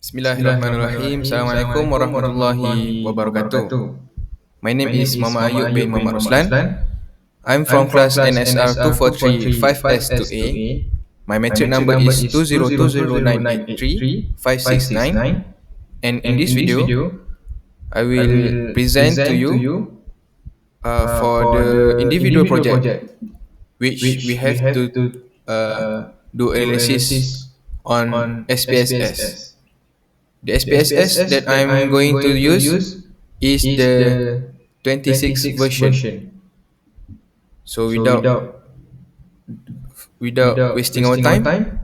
Bismillahirrahmanirrahim. Assalamualaikum warahmatullahi wabarakatuh. My name is Mama Ayub bin Muhammad Roslan. I'm from class NSR 2435S to A. My metric number is 2020983 and in this video I will present to you for the individual project which we have to do analysis on SPSS. The SPSS that I'm going to use is the 26 version. So without wasting our time,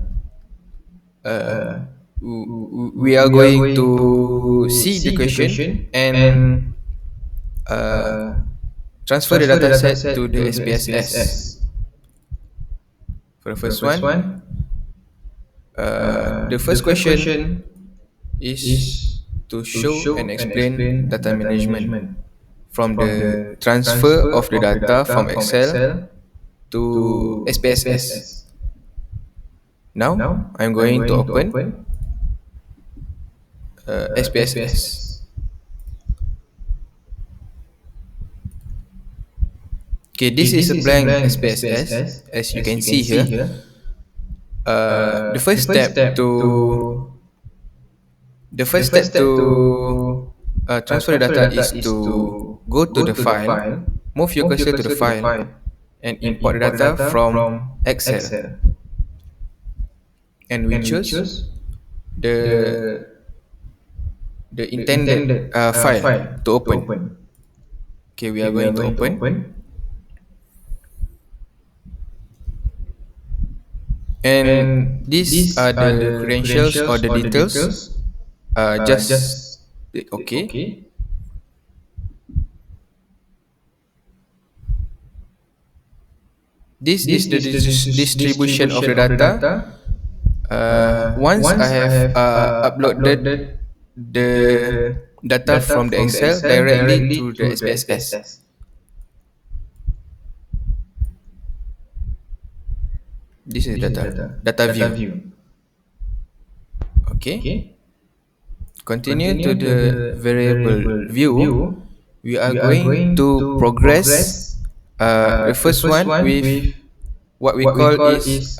we are going to see the question and transfer the data set to the SPSS. For the first one, the first question is to show and explain data management from the transfer of the data from Excel to SPSS. Now I'm going to open SPSS. Okay, this is a blank SPSS as you can see here. The first step to transfer the data is to go to the file, move your cursor to the file, and import the data from Excel. And we choose the intended file to open. Okay, we are going to open. And these are the credentials or the details. Just click OK. This is the distribution of the data. Once I have uploaded the data from the Excel directly to the SPSS. This is data view. Okay. Continue to the variable view. We are going to progress the first one with what we call is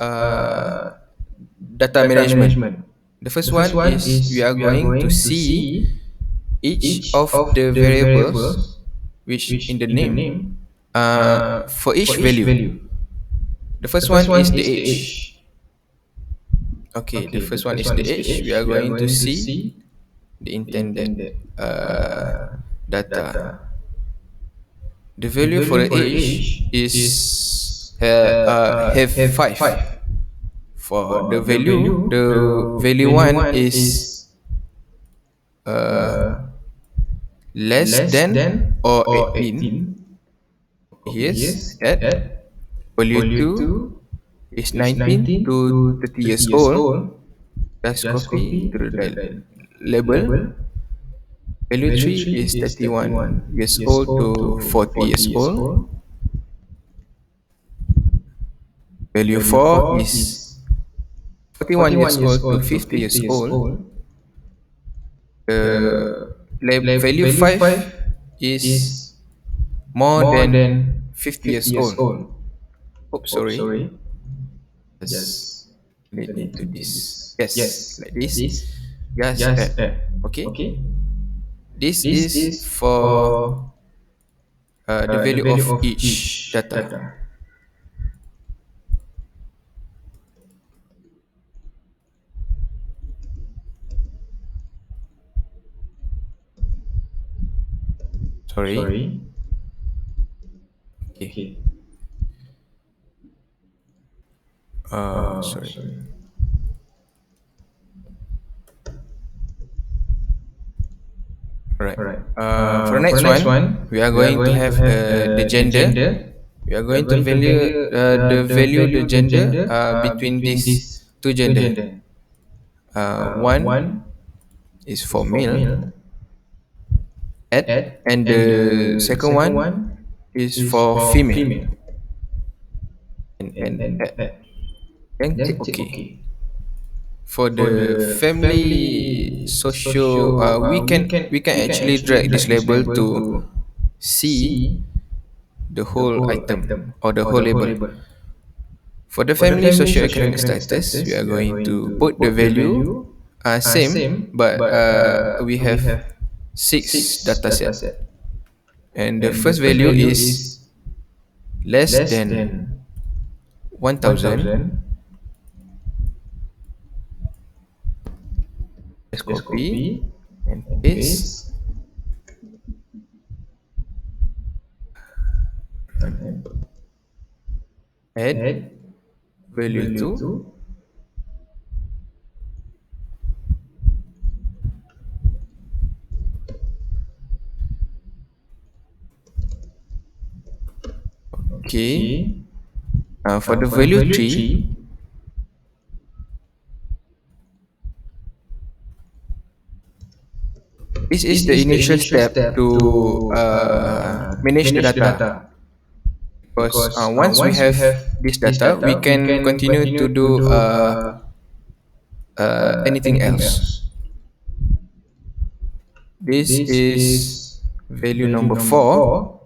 data management. The first one is we are going to see each of the variables which in the name for each value. The first one is the age. Okay, the first one is the age. We are going to see the intended data. The value for the age is have 5. For the value 1 is less than or 18. Here's that. Value 2 is 19 to 30 years old. Just copy to the label. Value 3 is 31 years old to 40 years old. Value 4 is 41 years old to 50 years old. Value 5 is more than 50 years old. Oops, sorry. Just let me do this. Yes, like this. Just okay. This is for the value of each data. Sorry. Okay. Sorry. Alright. For the next one, we are going to have the gender. We are going to value the gender between these two gender. One is for male, and the second one is for female. And then click OK. For the family socio, we can actually drag this label to see the whole item or the whole label. For the family socioeconomic status, we are going to put the value same, but we have six data set, and the first value is less than 1000. Let's copy and paste. Add value to okay. For the value 3, this is the initial step to manage the data, because once we have this data, we can continue to do anything else. This is value number 4.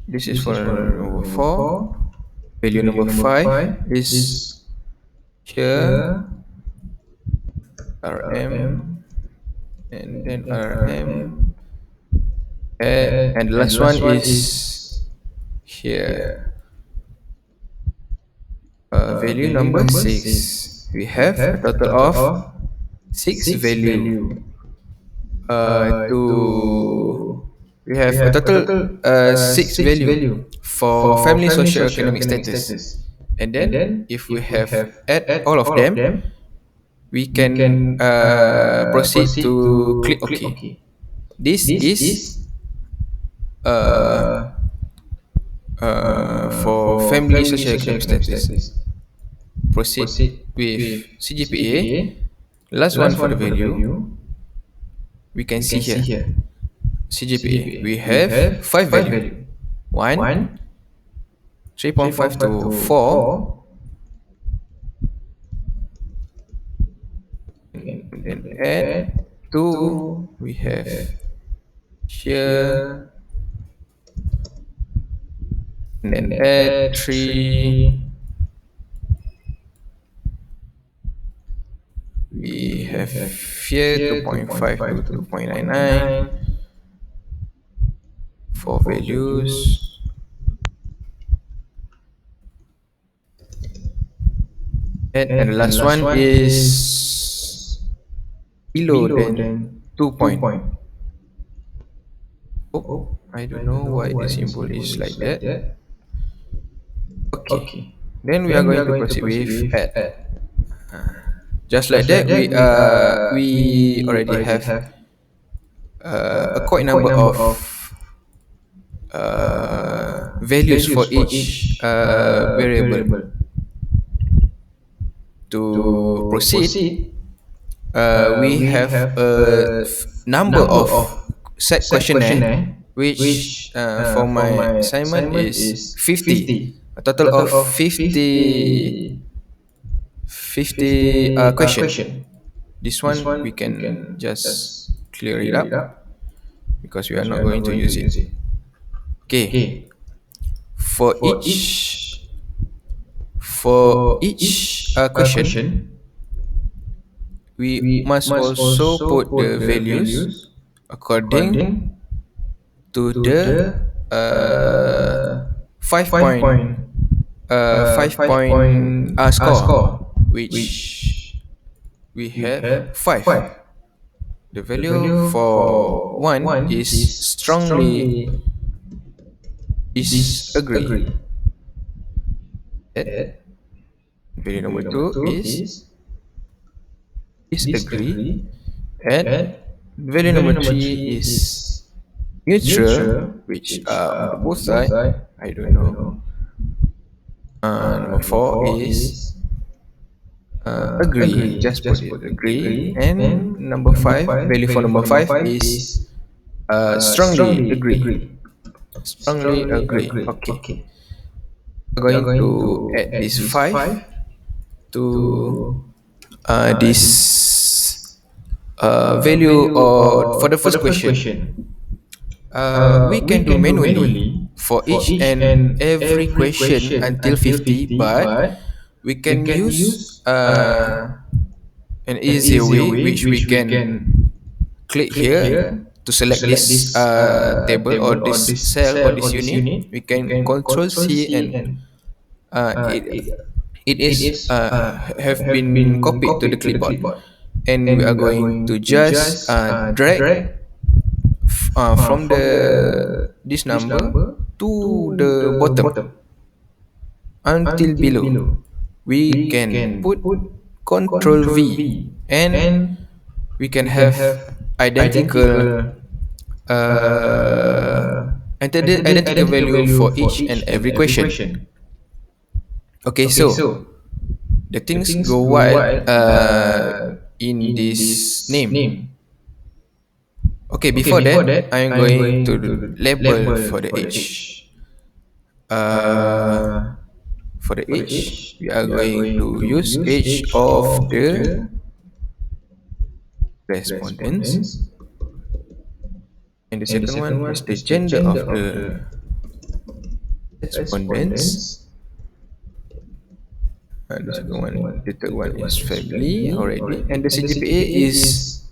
This is for number 4. Value number 5 is here, RM, and then RM, and the last one is here. Value number 6. We have a total of 6 value. We have a total 6 value for family socio-economic status, and then if we have add all of them, we can proceed to click OK. This is for family socio-economic status. Proceed with CGPA. Last one for the value. We can see here CGPA. We have 5 value. 1, 3.5 to 4, and then add 2. We have here, and then add 3. We have here 2.5 to 2.99 for values. And the last one is below than 2 point. Oh, I don't know why the symbol is like that. Okay. Then we are going to proceed with add. Just like that, we already have a quite number of values for each variable. To proceed, we have a number of set questionnaire, which for my assignment is 50. A total of 50 question. This one we can just clear it up because we are not going to use it. Okay. For each question, we must also put the values according to the 5-point score, which we have 5. The value for 1 is strongly disagree. Value number 2 is disagree, and value number 3 is neutral, which on the both side, I don't know. Number 4 is agree, just put it agree, and number 5, value for number 5 is Strongly Strongly agree. agree. Strongly Strongly agree. agree. Okay. Okay. We're We are going going to to add add this this 5 5 to to this this value, value, or for or the for first the first question. question. We We can do can do manually manually for for each each and and every every question question until until 50, 50, but but we we can can use use an an easier easier way, way which we which we can can click click here here to to select select this this table or table or this this cell or cell or this this unit. unit. We We can can control control C, C, and and uh, uh, it it, it it is is have have been been copied to the copied to the clipboard, clipboard, and we are and we are going to going to just just drag drag from from the this this number number to to the the bottom bottom until until below. below. We We can can put put Control Control V, V, and and we can we can have have identical identical uh, uh, identical identical value value for for each and each and every every question. question. Okay, Okay, so so the the things things go go wild wild in in this this name. name. Okay, Okay, before before that, that, I'm I am going going to to label label for the for the age. age. Uh, Uh, for the for the age, age, we are we are going going to to use use age age of of the the respondents, respondents, and the and the second one second is one the is the gender gender of of the the respondents. respondents. The second The one, second one, the third the one third is one is family family already, and already, the and the CGPA CGPA is is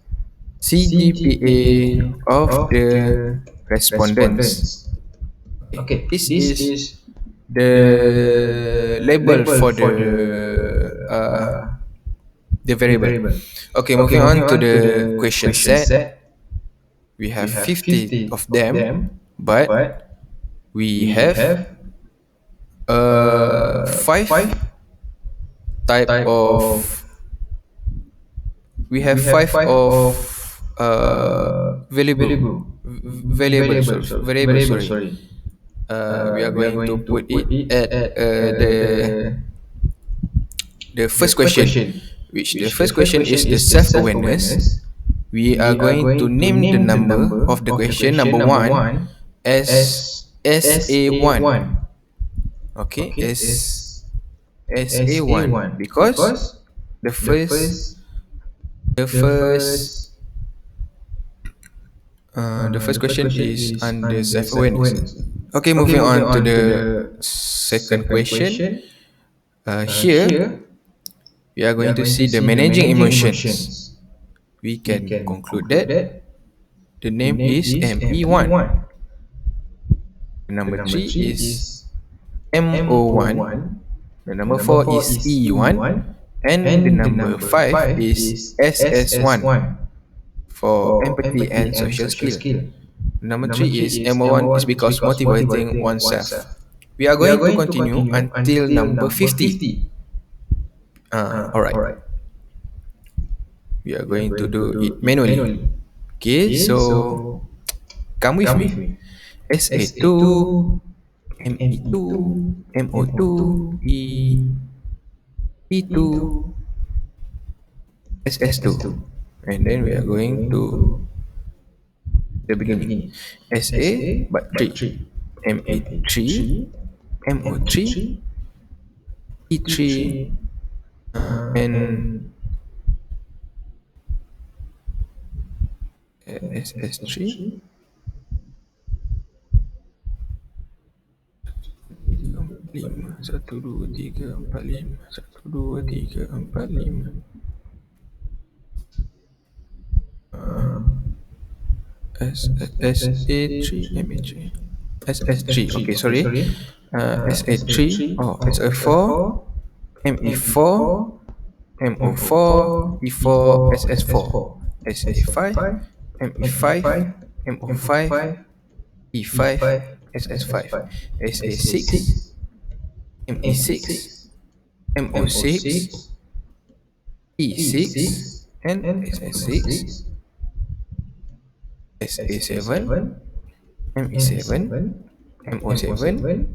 CGPA CGPA of of the the respondents. respondents. Okay, Okay, this this is is the the label label for for the the variable. variable. Okay, Okay, moving moving on to on to the the question question set. set. We We have have 50 50 of of them, them, but but we we have have five five type type of of we have we have five five of of valuable variable variables, variable, sorry. sorry. We are We are going to going to put it put it at at the the first first question, question, which the which the first first question is question the is the self-awareness. self-awareness. We are We are going to going to name the name the number number of the of the question question number number one one as as SA1. SA1. Okay, Okay, as is SA1, SA1 because because the the first first the the first first the first the first question question is is under under self-awareness. self-awareness. Okay, Okay, moving moving on to on to the the second second question. question. Here Here we are we going are to going see to the see the managing managing emotions. emotions. We We can can conclude conclude that that the the name name is is ME1. ME1. The The number number 3 three is is MO1. MO1. The The number number 4 4 is is E1. E1. And the And the number number 5 5 is is SS1 SS1 for for empathy empathy and and social social skill. skill. Number Number 3 3 is is MO1 is MO1 is because because motivating motivating oneself. oneself. We are We are going to going to continue continue until until number number 50. 50. Alright, Alright. we are We are going to going to do do it it manually. manually. Okay, Okay, so so come with come me. with me. SA2, SA2, ME2, ME2, MO2, MO2, E2, E2, SS2. SS2. And then And we are then we are going going to to the the beginning. beginning. SA SA but but 3, 3. ME3, MA3, MO3, MO3, E3, E3, and and SS3. SS3. 5, 1, 2, 3, 4, 5, 1, 2, 3, 4, 5. SA3, MA3. SS3, okay, SS3. Okay, sorry. sorry. SA3, SA3. oh, Oh, SA4, SA4, ME4, ME4, MO4, MO4, E4, E4, SS4, SS4, SA5, SA5, ME5, ME5, MO5, MO5, E5, E5, SS5, SS5, SA6, SA6, ME6, ME6, MO6, MO6, E6, E6, and and SS6, SS6, SA7, SA7, ME7, ME7, MO7, MO7,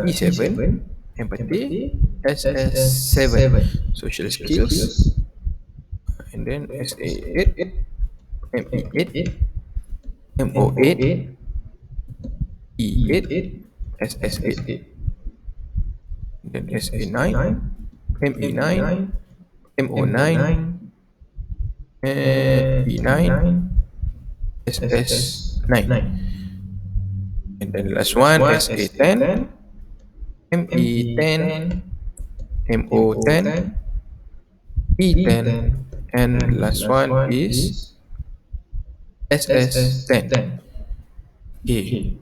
E7, E7, empathy, empathy, SS7, SS7, social social skills, skills, and then then SA8, SA8, ME8, ME8, MO8, E8, E8, SS8, SS8, then then SA9, SA9, ME9, ME9, MO9, MO9, E9, E9, SS9, SS9. and then Then the last last one one SA10, SA10, ME10, ME10, MO10, MO10, E10, E10, and and last last one one is is SS10. SS10. Okay, Okay.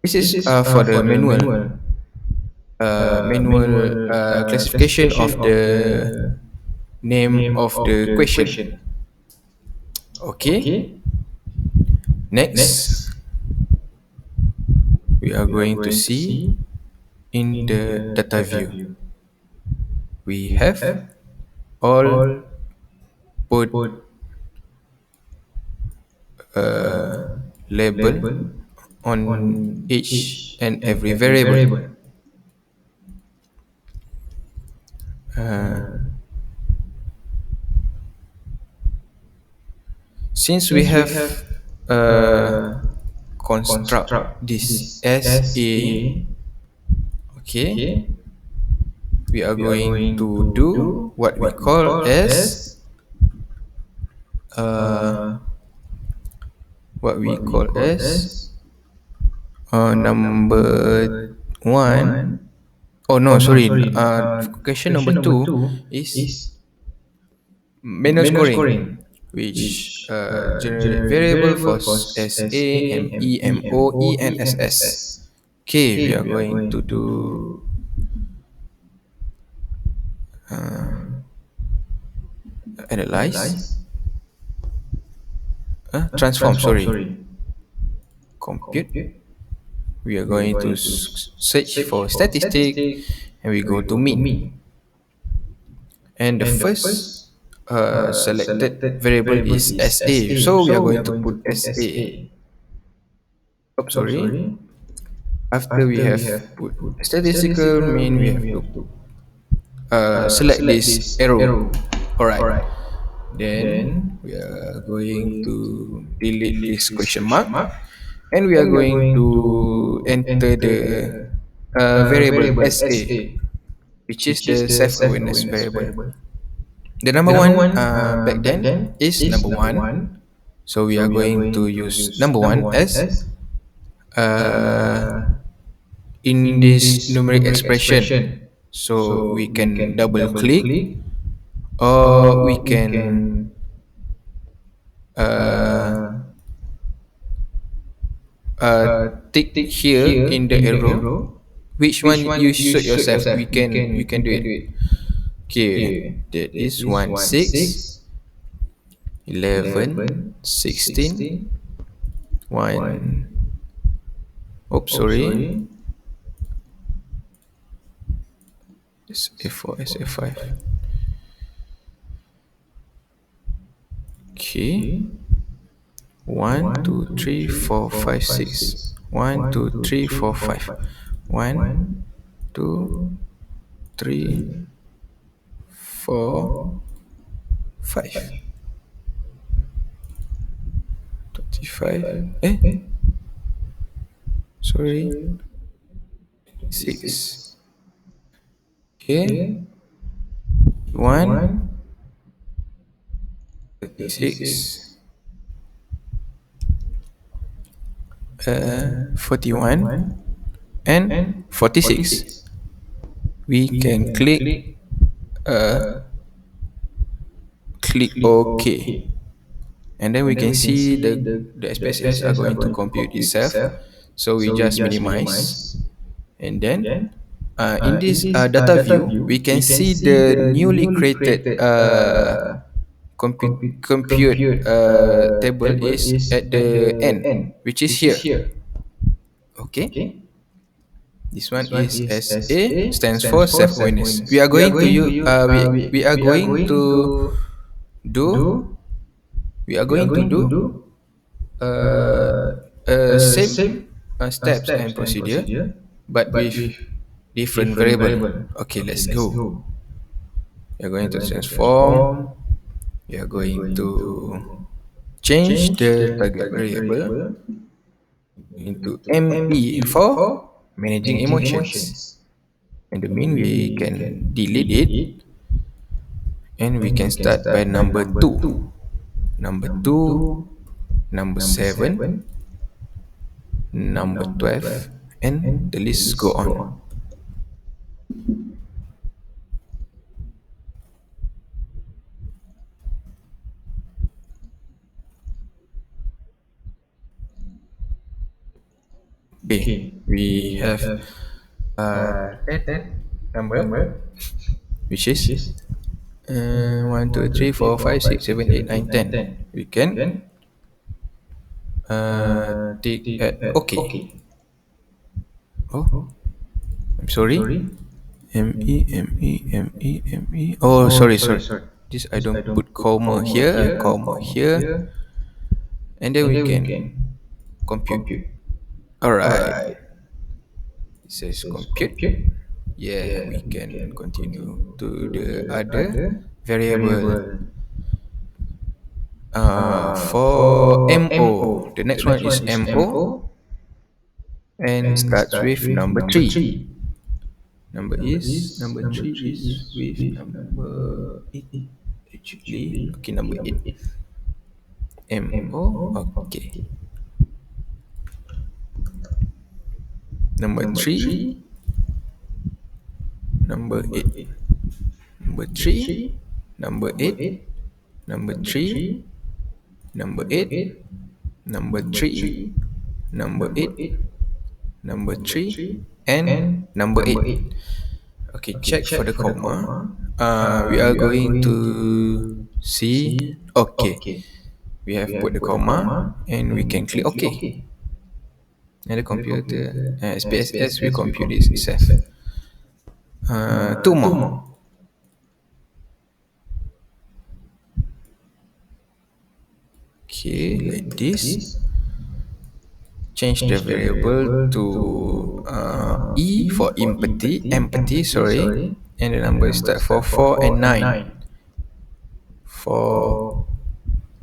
this This is is for the for the manual manual classification classification of of the the name name of of the the question. question. Okay, Okay. next Next, we are we are going to going to see see in in the the data data view. view. We We have have all all put put uh, label label on on each each and and every every variable. variable. Uh, Uh, since we since we have have uh, uh, construct construct this this as as a, a, okay, okay, we are we are going going to to do do what we what we call call as as uh, uh, what we what we call call as as number number one. one. Oh no, Oh no, sorry. sorry. Question number Question number two two is is manual manual scoring, scoring, which which generate generate variable for variable for S S A A M M E M E M O E O N E S N S S. S. Okay, we Okay, are we are going to going to do do uh, analyze, analyze, transform. transform. Sorry, Sorry, compute. compute. We are We are going to going to search search for for statistic, statistic, and we and go we to go to mean. mean. And the And the first first selected selected variable variable is is SA. SA. So we are So we going are to going to put put SA. SA. Oh, Oh, sorry. sorry. After we After have we have put put statistical statistical mean, we mean, have we to have to select select this this arrow. arrow. Alright. Alright. Then Then we are we are going going to to delete delete this this question question mark, mark, and we are and we are going going to to enter enter the the variable variable SA, SA, which is which is the the self awareness self-awareness variable. variable. The number The number one one back back then then is is number number one. one. So we So are we are going to going to use use number number one one as as uh, uh, in in this this numeric numeric expression. expression. So we So we can can double double click, click, or we or we can can uh, uh, uh, tick tick here here in the in the arrow arrow. which Which one you one you suit suit yourself. yourself? You can You do can it. do it. Okay, Okay, that that is is 1 one 6 6 11 11 16 16 1. 1. Oops, Oh, sorry. sorry. SA4 SA5. SA5. Okay, Okay. one One, two two, three three, four four, five five, six. six. One One, two two, three three, four four, five. five. One One, two two, three three, four four, five. five. 25. Five. Eh, Eh, sorry. sorry. 6. 26. Okay, Okay. one One, 36. 36. 41 41. and And 46. 46. We We can can click click uh, uh, click click OK, OK. and then we And then can we can see see the the SPSS are SPSS are going to going to compute compute itself. itself. So we So we just just minimize, minimize. and And then then in in this this data data view we view, can we can see see the the newly newly created created compute compute table table is is at at the the end, end, which is which is here. here. Okay, Okay. this one This one is is SA, SA, stands stands for for self-awareness. We self-awareness. are We are going to going to use we are we are going going to to do do we are we are going to going to do do uh, same same steps and steps and procedure, procedure, but but with with different different variable. variable. Okay, Okay, let's let's go. go. We are We going are to going to transform. transform. We are We are going going to to change the target variable into ME for managing emotions. And the mean we can delete it and we can start by number 2. Number 2, number 7, number 12, and the list go on. Okay, we have that number, which is 1, 2, 3, 4, 5, 6, 7, 8, 9, 10. We can take okay. Oh, I'm sorry. M E. Oh, sorry. This I don't put comma here, and then we can compute. Alright, it says compute. Yeah, we can continue to the other variable. For MO, the next one is MO and starts with number 3. Number 3 is with number 8 actually. Okay, number 8. MO, okay. Number 3, number 8. Number 3, number 8, number 3, number 8, number 3, number 8, number 3, and number 8. Okay, check for the comma. We are going to see. Okay, we have put the comma and we can click OK. And the computer, SPSS, will compute this itself. Two more. Okay, like this. Change the variable to E for empathy, sorry, and the number start for 4 and 9. 4,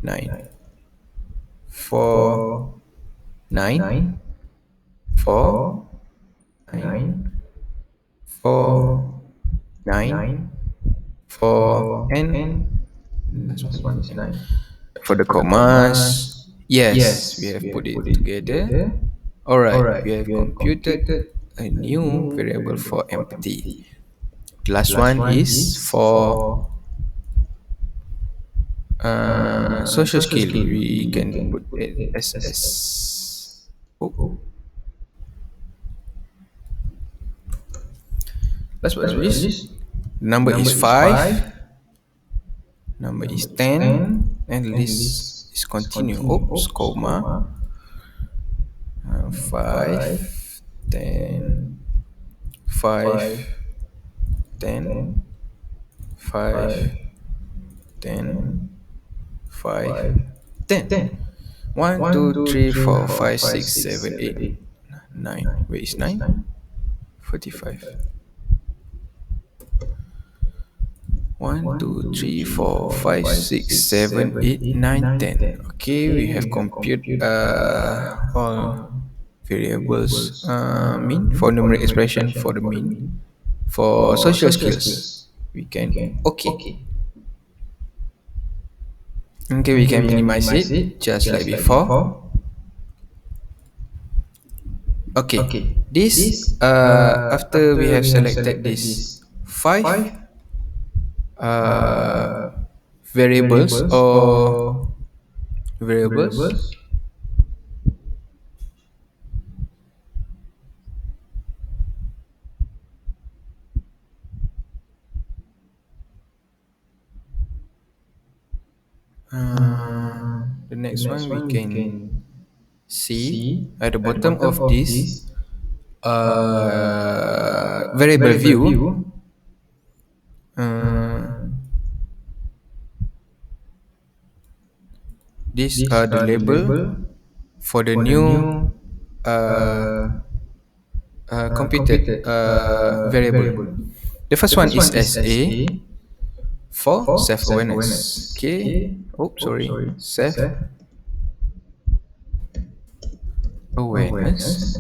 9, 4, 9, 4, 9, 4, 9, 4, and last one is 9. For the commas, yes, we have put it together. Alright, we have computed a new variable for empathy. The last one is for social skill. We can put it as S. Oh. Let's put this. Number is 5. Number is 10. And list is continue. Oops, comma. 5, 10, 5, 10, 5, 10, 5, 10. 1, 2, 3, 4, 5, 6, 7, 8, 9. Where is 9? 45. 1, 2, 3, 4, 5, 6, 7, 8, 9, 10. Okay, we have compute all variables mean for numeric expression for the mean. For social skills, we can okay. Okay, we can minimize it just like before. Okay, this after we have selected this 5 variables or variables, the next one we can see at the bottom of this variable view. These are the label for the new computed variable. The first one is SA for self-awareness. Okay. Oh, sorry. Self awareness. awareness.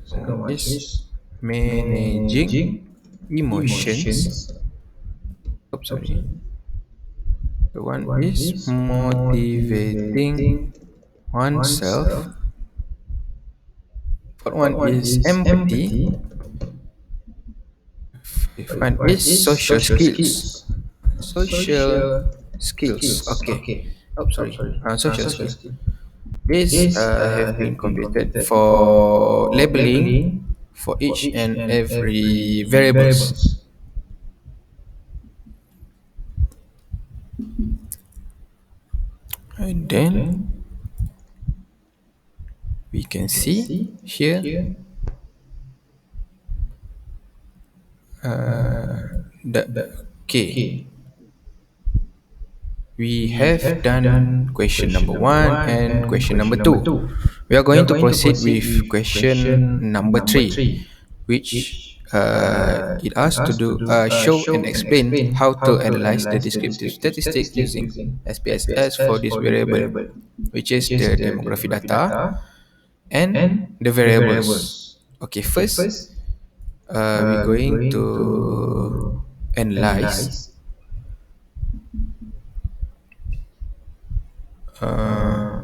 Second one Second one is is managing managing emotions. emotions. Oops, Oh, sorry. sorry. The The one one is is motivating motivating oneself. oneself. Fourth Fourth one one is is empathy. empathy. Fifth Fifth one one is is social social skills. skills. Social Social skills. skills. Okay. Okay. Oh, Oh, sorry. sorry. Social Social skill. skill. These These have been have been completed completed for for labeling labeling for for each each and and every every variables. variables. And And then then we can you can see see here here uh, the the okay. key. We We have have done done question question number number one one and and question number question number two. two. We are We are going to going to proceed proceed with with question question number number three, three, which which it it asks to asks to do do show and show and explain explain how how to to analyze the analyze the descriptive descriptive statistic statistic using using SPSS for SPSS this for this variable, variable, which is which is the the demography demography data data and and the the variables. variables. Okay, Okay, first first we're we're going going to to analyze analyze. uh, Uh,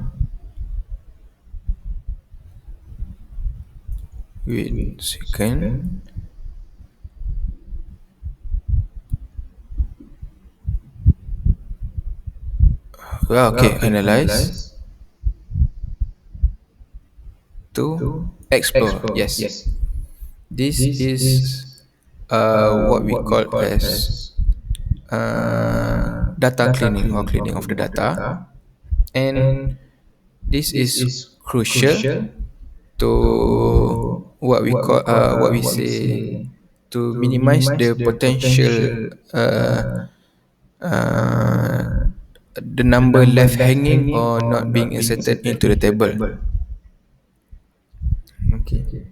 wait Wait a a second. second. Well, Well, okay, okay, analyze analyze to to explore. explore. Yes, Yes, this this is is what we what we call call as as data data cleaning or cleaning or cleaning of the cleaning of the data, data, and and this this is is crucial crucial to to what we call what we what we say say to to minimize minimize the the potential potential uh, uh, uh, uh, the the number number left left hanging hanging or or not being not being inserted inserted into the into the table. table. Okay, Okay.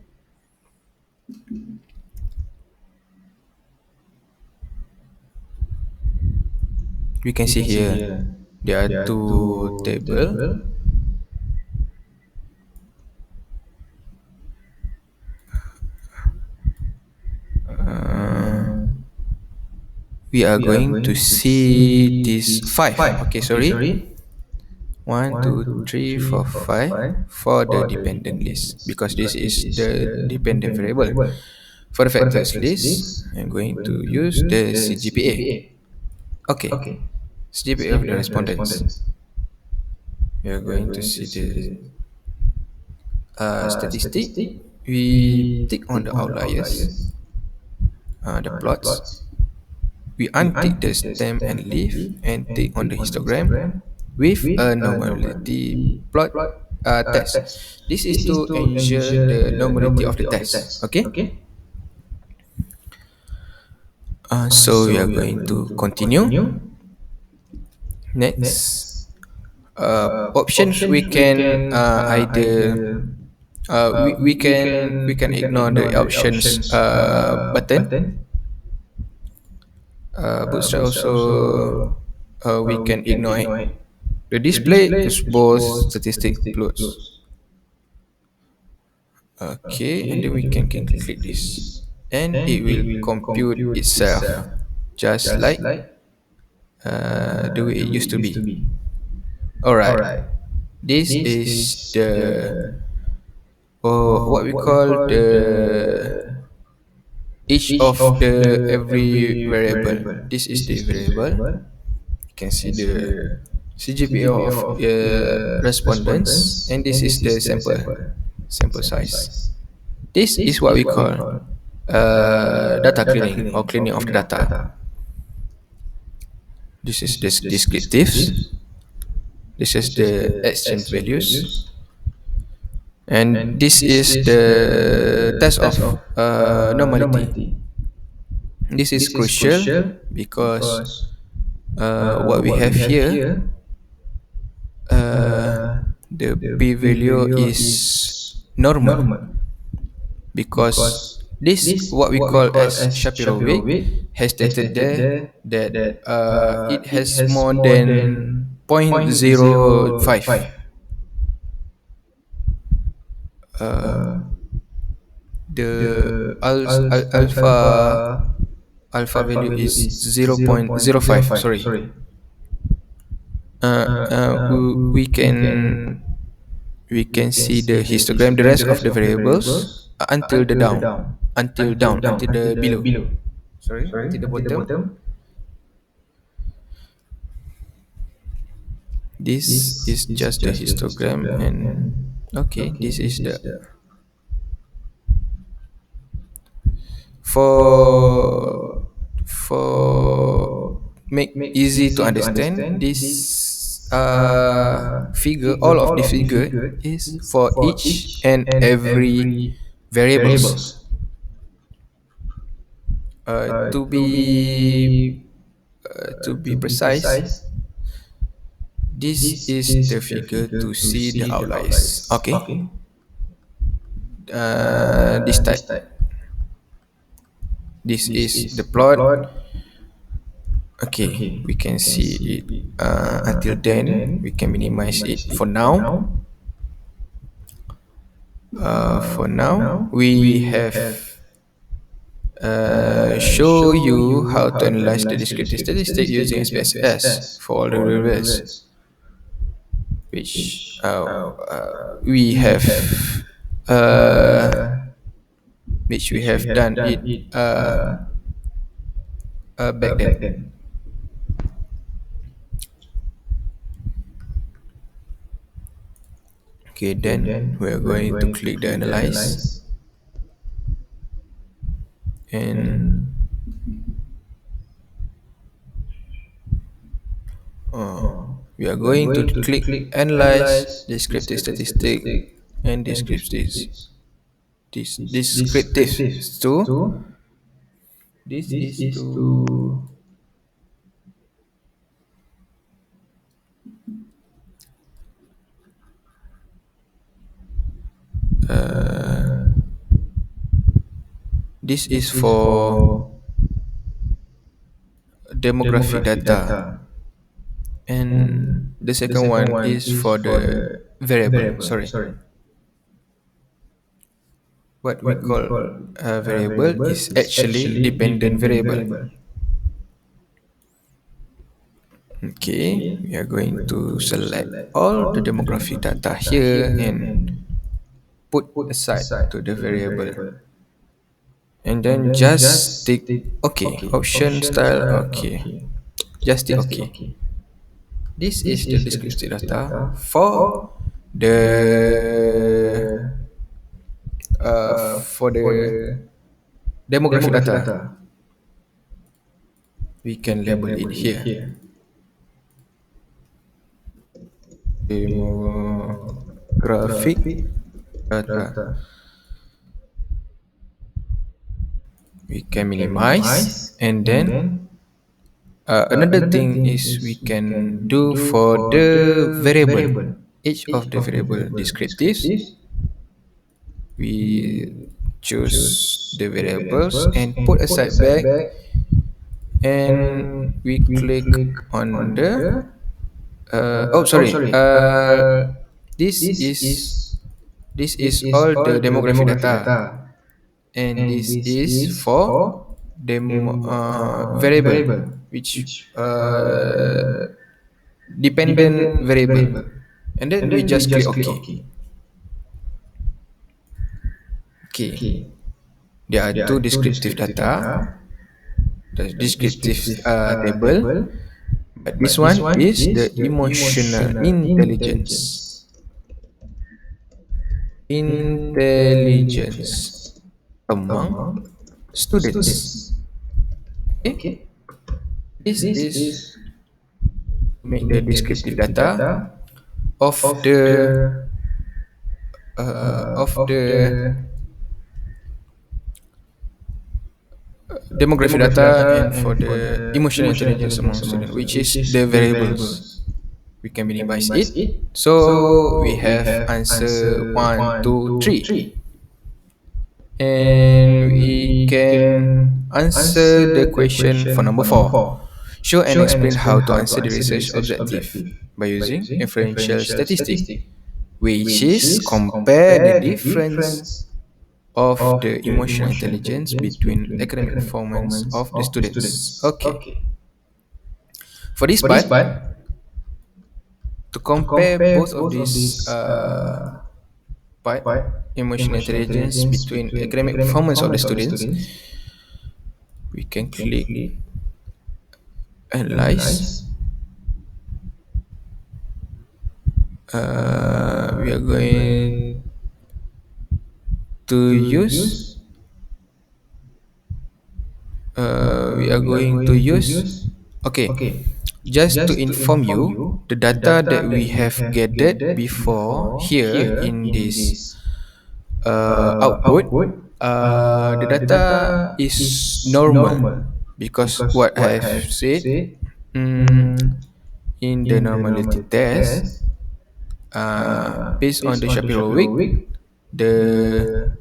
we can We see can see here here there are there are two two table. table. uh, Uh, we are we are going to going to see see this this five. five. Okay, Okay, sorry. sorry. One, One, two, two, three, three, four, four, five five for the for the dependent dependent list list because this because this is is the the dependent dependent variable. variable. For the For the factors factors list, list, I'm I'm going to going to use use the the CGPA. CGPA. Okay, Okay, CGPA of the CGPA of the respondents. respondents. We are We are going to going to see see the the statistic. statistic. We We tick on tick the on the outliers, outliers, the the plots. plots. We We untick the untick the stem and stem and leaf leaf and tick and on the tick on the histogram histogram with with a a normality normality plot plot test. test. This is This is to to ensure ensure the the normality of the normality of the test. test. Okay. Okay. So we So are we are going going to to continue. continue. Next, Next, options we options we can can either either we can we can ignore the ignore the options options button. button. Bootstrap Booster also also we we can can ignore it. ignore it. The The display display is is both both statistic statistic plots. plots. Okay, and then Okay, we and then we can can click click this, this, and it and it will will compute compute itself, itself, just just like like the way the it way used it to used be. to be. All All right, right, this this is is the the what we what we call call the the each each of of the the every every variable. variable. This is This the is the variable. variable. You can You see can see the the CGPA CGPA of of respondents, respondents, and this and is this is the the sample sample size. size. This This is what is we what we call call data data cleaning or cleaning or cleaning of the cleaning of data. data. This is This is this this descriptives. descriptives. This is This is the the exchange exchange values, values, and and this this is is the the test of test of normality. normality. This is This is crucial crucial because because what we what have we have here, here, uh, uh, the the p p value value is is normal normal because because this this what we what we call call as as Shapiro Shapiro-Wilk weight has has stated stated there there that that it it has has more more than than 0.05. 0.05. uh, uh, the the alpha alpha value value is is 0.05. 0.05. Sorry. Sorry. We We can see the see the histogram, the histogram, rest the of rest the of the variables variables until the until the down, down, until until the the below. below. Sorry, Sorry, until the until the bottom. bottom. This This is is just the just the histogram, histogram, and and okay, okay, this is this the is the for for for for make make easy to easy to understand. understand. This This figure, figure, all of all the of the figure figure is is for for each each and and every every variables. variables. To To be be precise, precise, this this is the is the figure figure to to see the see the outliers. outliers. Okay, Okay. this type. This type. This This is the is the plot. plot. Okay, Okay, we can we can see see it. it. Until Until then, we then, can we can minimize it minimize it for for now. now. For For now, now, we we have have show show you you how to how to analyze the analyze the descriptive descriptive statistic statistic using using SPSS SPSS for all the for all the variables, variables, which which we we have have uh, which we which we have have done it done it back then. back then. Okay, Okay, then then we are we are going to going to click the click the analyze, analyze, and and uh, uh, we are we are going to going to click click analyze analyze descriptive descriptive statistic statistic and and descriptives. descriptives. This This descriptive descriptive to to this this is is to to uh, this is this is for for demographic demographic data, data, and and the the second second one one is is for for the the variable. variable. Sorry, Sorry, what we what we call call a a variable variable is is actually actually dependent dependent variable. variable. Okay, Okay, we are we are going going to to select select all the all the demographic demographic data data here here and and put put aside aside to the to the variable, variable, and and then then just just tick tick OK. OK. Option Option style style OK. OK. Just tick Just tick OK. OK. This This is the is the descriptive descriptive data data for for the the for for the the demographic demographic data. data. We We can can label it label it here. here. Demographic Demographic data. data. We We can can minimize, minimize, and and then then another another thing thing is we is we can can do do for for the the variable. variable. Each Each of the of the variable variable descriptives, descriptives, we we choose choose the the variables variables and put and put aside aside back, back, and and we we click click on on the the oh oh sorry, sorry, this this is is all the all the demographic demographic data, data, and and this this is is for for variable, variable, which which dependent dependent variable, variable, and then and we then we just click just click OK. OK. Okay, Okay, there are there two are two descriptive descriptive data, data, the the descriptive descriptive table, table, but this but this one one is the is the emotional emotional intelligence. intelligence. Intelligence Intelligence among among students. students. Okay, Okay, this this is is to make to the make the descriptive descriptive data data of of the the of of the the demographic demographic data data and for and for the the emotional emotional intelligence among intelligence among students, students, which which is is the the variables. variables. We can We can minimize it. minimize it. So we So we have have answer answer one, one, two, two, three, three, and and we we can can answer the answer the question for question number for number 4. four. Show and Show and explain explain how to how to answer the answer the research research objective objective by by using using inferential inferential statistic. statistic. which is compare the difference of the emotional intelligence between academic performance of the students. Okay, for this part, to compare both of these part, emotional intelligence between academic performance of the students, we can click analyze. We are going to use we are going to use, okay, just to inform you, the data that we have gathered before here in this output, the data is normal because what I have said, mm, in the normality test, based on the Shapiro week, the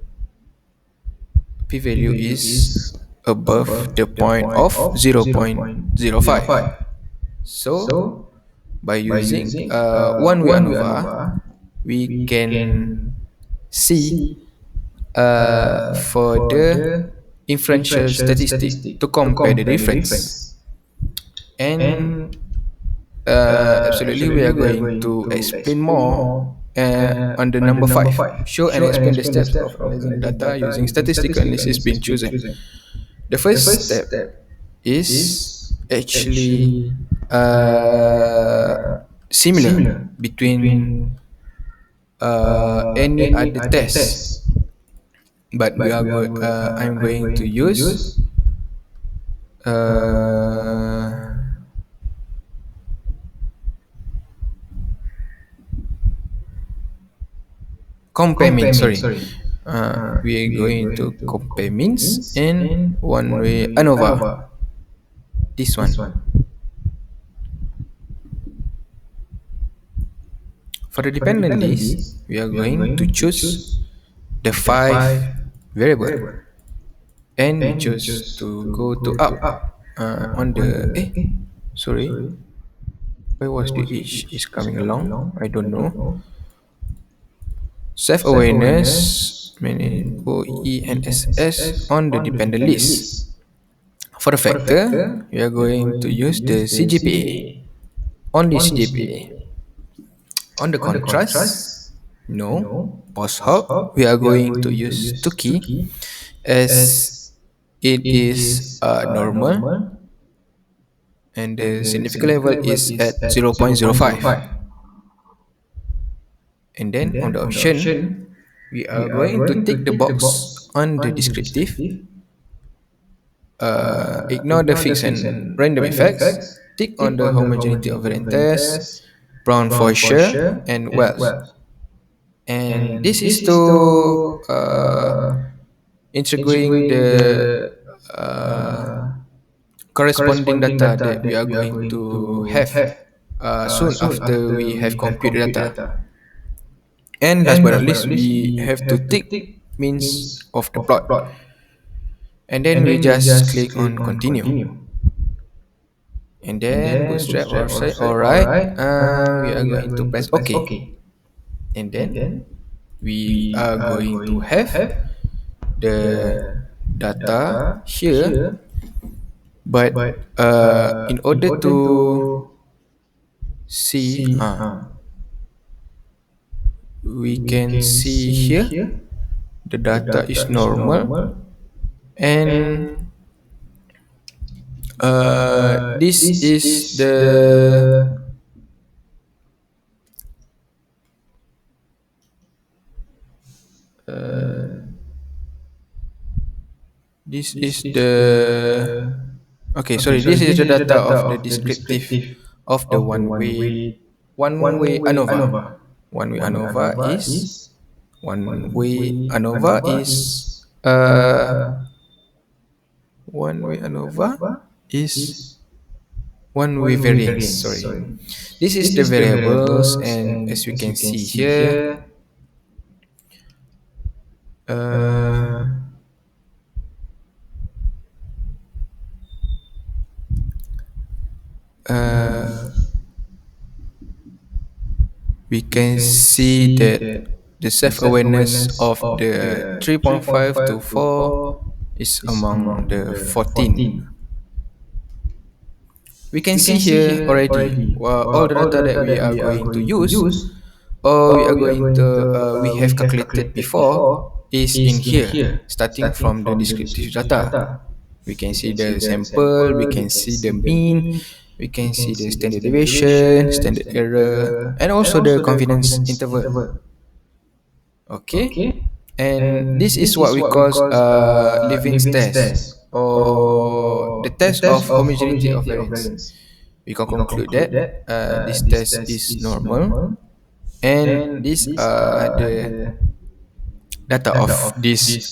p-value is above the point of 0.05. So by using one way ANOVA, we can see for the inferential statistic to compare the difference. And absolutely, we are going to explain more on the number 5. Show and explain the steps of analyzing the data using statistical analysis being chosen. The first step is actually uh, similar between any other test, but I'm going to use uh, compare means. Sorry, we are going to compare means and one way ANOVA. This one. For the dependent list, we are going to choose the 5 variable, and we choose to go to up on the sorry, why was the H is coming along? I don't know. Self awareness, many OE and SS on the dependent list. For the factor, we are going to use the CGPA, only CGPA. On the contrast, no. Post hoc, we are going to use Tukey as it is normal and the significant level is at 0.05. And then on the option, we are going to tick the box on the descriptive, ignore the fixed and random effects, tick on the homogeneity of variant test, Brown for sure, and Wells. And this is to integrating the uh, corresponding data that we are going to have soon after we have computed data. And last but not least, we have to tick means of the plot. And then we just click on continue. And then bootstrap or say alright, we are going to press OK. And then we are going to have the data here, but in order to see, we can see here the data is normal, and this is the okay, sorry, this is the data of the descriptive of the one way ANOVA. Uh one way ANOVA is one way variance. Sorry, this is the variables, and as we can see here, uh, uh, we can see that the self-awareness of the 3.5 to 4 is among the 14. We can see here already all the data that we are going to use, or we have calculated before, is in here, starting from the descriptive data. We can see the sample, we can see the mean, we can see the standard deviation, standard error, and also the confidence interval. Okay, and this is what we call Levin's test, or the test of homogeneity of variance. We can conclude that this test is normal, and these are the data of these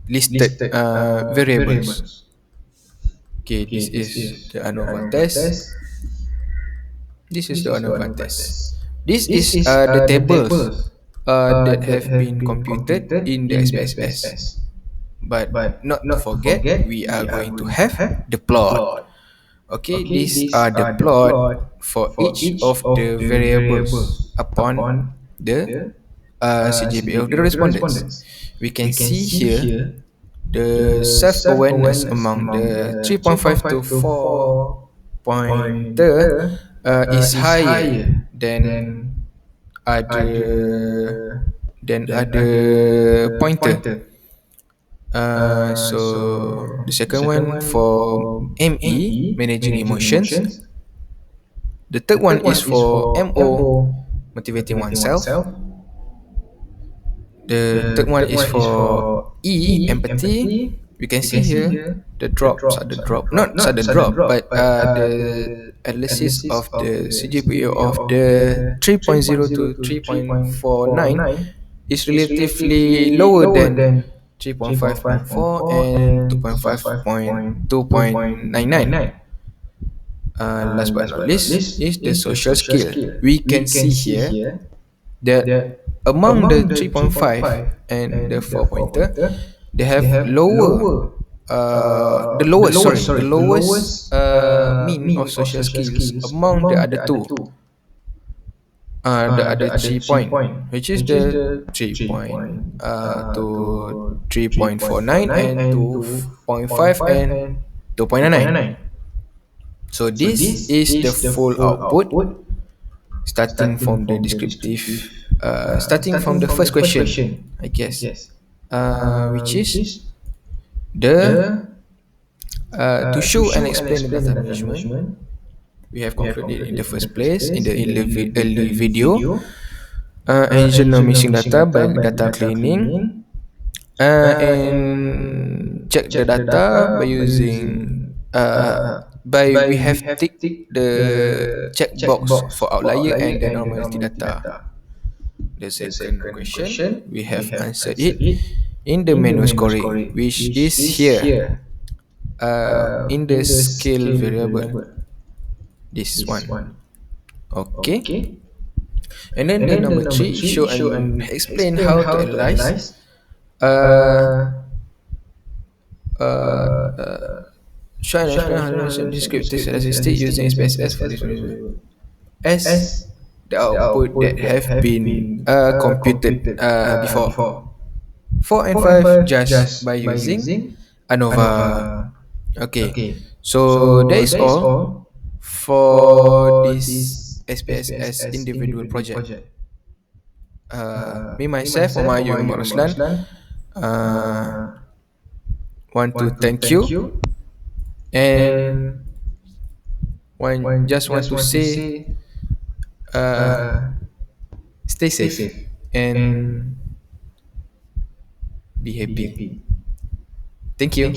listed variables. Okay, this is the ANOVA test. This is the ANOVA test. This is the tables that have been computed in the SPSS. But not to forget, we are going to have the plot. Okay, these are the plot for each of the variables upon the CGPA of the respondents. We can see here the self-awareness among the 3.5 to 4 pointer is higher other than other pointer. So the second one for ME, managing emotions. The third one is for MO, motivating oneself. The third one is for E, empathy. We can see here the drop, sudden drop, not sudden drop, but the analysis of the CGPA of the 3.0 to 3.49 is relatively lower than 3.5.4 and 2.5.2.99. Last but not least is the social skill. We can see here that among the 3.5 and the 4 pointer, they have the lowest mean of social skills among the other two, the other 3 point, which is the 3 point to 3.49 and 2.5 and 2.99. So this is the full output, starting from the descriptive, starting from the first question, I guess, which is the to show and explain the data management. We have concluded in the first place in the early video, engineer missing data by data cleaning, and check the data by using by we have ticked the checkbox for outlier and the normality data. The second question, we have answered it in the manual scoring, which is here in the scale variable, this one. Okay, and then the number three, show and explain how to analyze uh, uh, show and explain how to analyze descriptive statistics using SPSS for this variable as the output that have been computed before. 4 and 5 just by using ANOVA. Okay, so that is all for this SPSS individual project. Me myself, Mama Ayu Umar Ruslan, uh, want to thank you, and want to say uh, stay safe and be happy. Thank you.